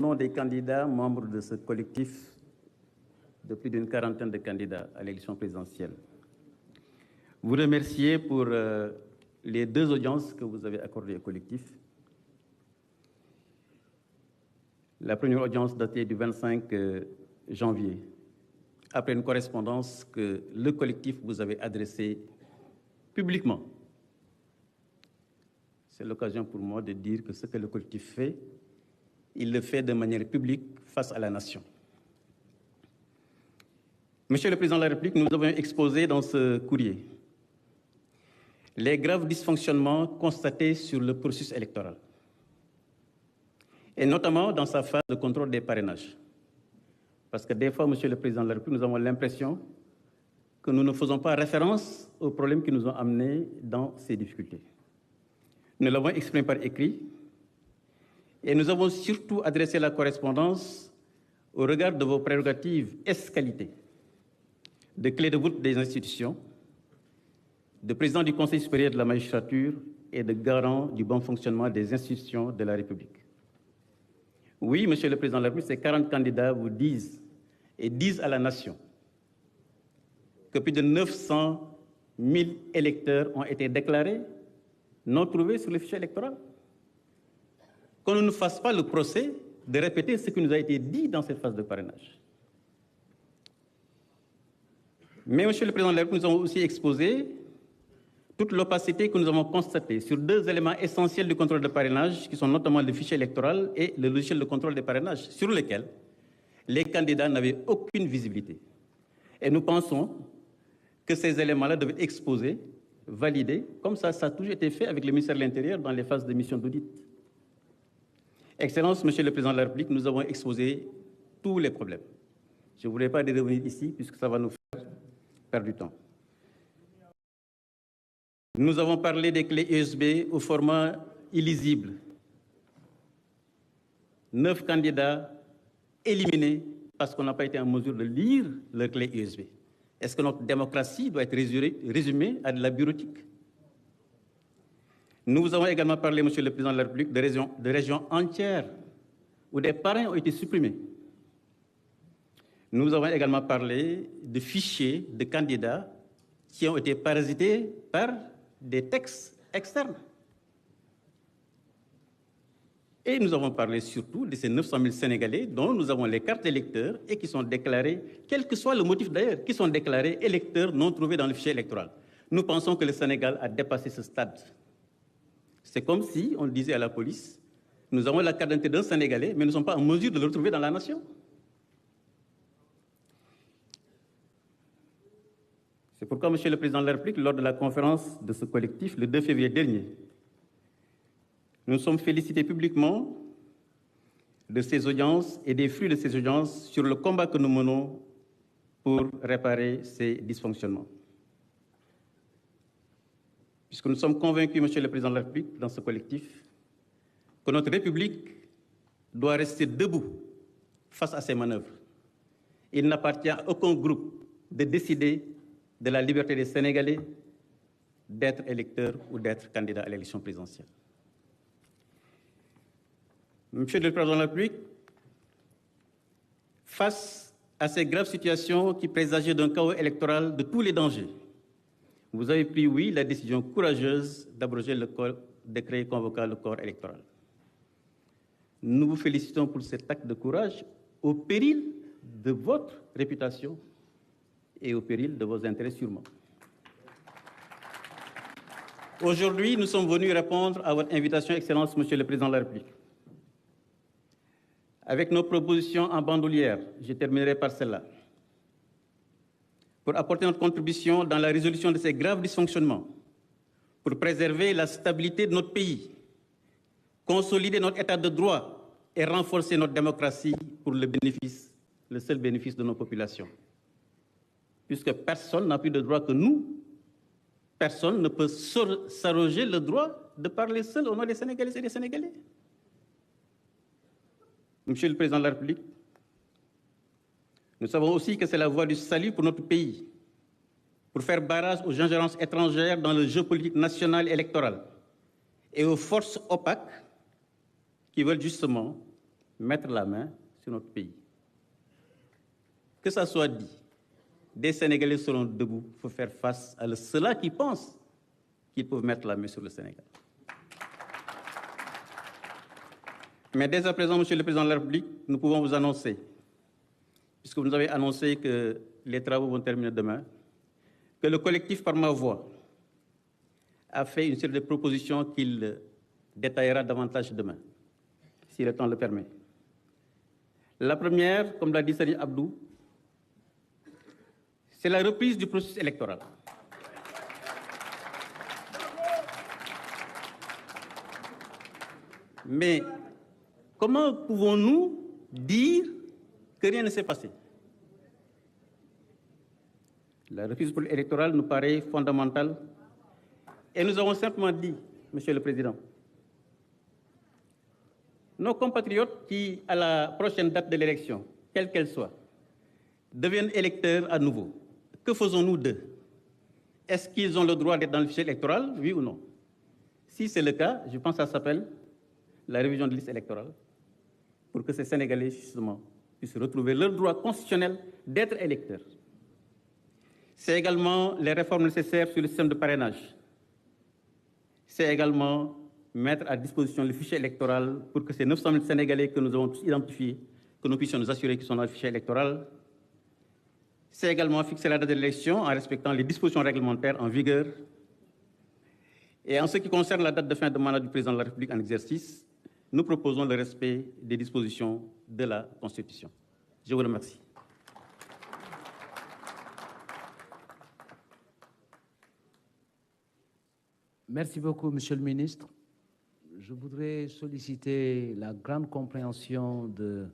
Au nom des candidats membres de ce collectif de plus d'une quarantaine de candidats à l'élection présidentielle, vous remercier pour les 2 audiences que vous avez accordées au collectif. La première audience datée du 25 janvier, après une correspondance que le collectif vous avait adressée publiquement. C'est l'occasion pour moi de dire que ce que le collectif fait, il le fait de manière publique face à la nation. Monsieur le Président de la République, nous avons exposé dans ce courrier les graves dysfonctionnements constatés sur le processus électoral, et notamment dans sa phase de contrôle des parrainages. Parce que des fois, Monsieur le Président de la République, nous avons l'impression que nous ne faisons pas référence aux problèmes qui nous ont amenés dans ces difficultés. Nous l'avons exprimé par écrit et nous avons surtout adressé la correspondance au regard de vos prérogatives ès-qualité de clé de voûte des institutions, de président du Conseil supérieur de la magistrature et de garant du bon fonctionnement des institutions de la République. Oui, Monsieur le Président de la République, ces 40 candidats vous disent et disent à la nation que plus de 900 000 électeurs ont été déclarés non trouvés sur le fichier électoral. Qu'on ne nous fasse pas le procès de répéter ce qui nous a été dit dans cette phase de parrainage. Mais, Monsieur le Président de la République, nous avons aussi exposé toute l'opacité que nous avons constatée sur 2 éléments essentiels du contrôle de parrainage, qui sont notamment le fichier électoral et le logiciel de contrôle des parrainages, sur lesquels les candidats n'avaient aucune visibilité. Et nous pensons que ces éléments-là devaient être exposés, validés, comme ça a toujours été fait avec le ministère de l'Intérieur dans les phases de mission d'audit. Excellence, Monsieur le Président de la République, nous avons exposé tous les problèmes. Je ne voulais pas y revenir ici, puisque ça va nous faire perdre du temps. Nous avons parlé des clés USB au format illisible. 9 candidats éliminés parce qu'on n'a pas été en mesure de lire leurs clés USB. Est-ce que notre démocratie doit être résumée à de la bureautique? Nous avons également parlé, Monsieur le Président de la République, de régions entières où des parrains ont été supprimés. Nous avons également parlé de fichiers de candidats qui ont été parasités par des textes externes. Et nous avons parlé surtout de ces 900 000 Sénégalais dont nous avons les cartes d'électeurs et qui sont déclarés, quel que soit le motif d'ailleurs, qui sont déclarés électeurs non trouvés dans le fichier électoral. Nous pensons que le Sénégal a dépassé ce stade. C'est comme si on disait à la police, nous avons la carte d'identité d'un Sénégalais, mais nous ne sommes pas en mesure de le retrouver dans la nation. C'est pourquoi, Monsieur le Président de la République, lors de la conférence de ce collectif, le 2 février dernier, nous sommes félicités publiquement de ces audiences et des fruits de ces audiences sur le combat que nous menons pour réparer ces dysfonctionnements. Puisque nous sommes convaincus, Monsieur le Président de la République, dans ce collectif, que notre République doit rester debout face à ces manœuvres. Il n'appartient à aucun groupe de décider de la liberté des Sénégalais d'être électeurs ou d'être candidats à l'élection présidentielle. Monsieur le Président de la République, face à ces graves situations qui présageaient d'un chaos électoral de tous les dangers, vous avez pris, oui, la décision courageuse d'abroger le décret convoquant le corps électoral. Nous vous félicitons pour cet acte de courage au péril de votre réputation et au péril de vos intérêts sûrement. Aujourd'hui, nous sommes venus répondre à votre invitation, Excellence, Monsieur le Président de la République. Avec nos propositions en bandoulière, je terminerai par celle-là. Pour apporter notre contribution dans la résolution de ces graves dysfonctionnements, pour préserver la stabilité de notre pays, consolider notre état de droit et renforcer notre démocratie pour le seul bénéfice de nos populations. Puisque personne n'a plus de droit que nous, personne ne peut s'arroger le droit de parler seul au nom des Sénégalais et des Sénégalais. Monsieur le Président de la République, nous savons aussi que c'est la voie du salut pour notre pays, pour faire barrage aux ingérences étrangères dans le jeu politique national et électoral et aux forces opaques qui veulent justement mettre la main sur notre pays. Que ça soit dit, des Sénégalais seront debout pour faire face à ceux-là qui pensent qu'ils peuvent mettre la main sur le Sénégal. Mais dès à présent, Monsieur le Président de la République, nous pouvons vous annoncer, puisque vous nous avez annoncé que les travaux vont terminer demain, que le collectif Par ma voix a fait une série de propositions qu'il détaillera davantage demain, si le temps le permet. La première, comme l'a dit Sani Abdou, c'est la reprise du processus électoral. Mais comment pouvons-nous dire que rien ne s'est passé? La reprise électorale nous paraît fondamentale et nous avons simplement dit, Monsieur le Président, nos compatriotes qui, à la prochaine date de l'élection, quelle qu'elle soit, deviennent électeurs à nouveau, que faisons-nous d'eux? Est-ce qu'ils ont le droit d'être dans le fichier électoral, oui ou non? Si c'est le cas, je pense que ça s'appelle la révision de liste électorale, pour que ces Sénégalais, justement, puissent retrouver leur droit constitutionnel d'être électeurs. C'est également les réformes nécessaires sur le système de parrainage. C'est également mettre à disposition le fichier électoral pour que ces 900 000 Sénégalais que nous avons tous identifiés, que nous puissions nous assurer qu'ils sont dans le fichier électoral. C'est également fixer la date de l'élection en respectant les dispositions réglementaires en vigueur. Et en ce qui concerne la date de fin de mandat du président de la République en exercice, nous proposons le respect des dispositions de la Constitution. Je vous remercie. Merci beaucoup, Monsieur le Ministre. Je voudrais solliciter la grande compréhension de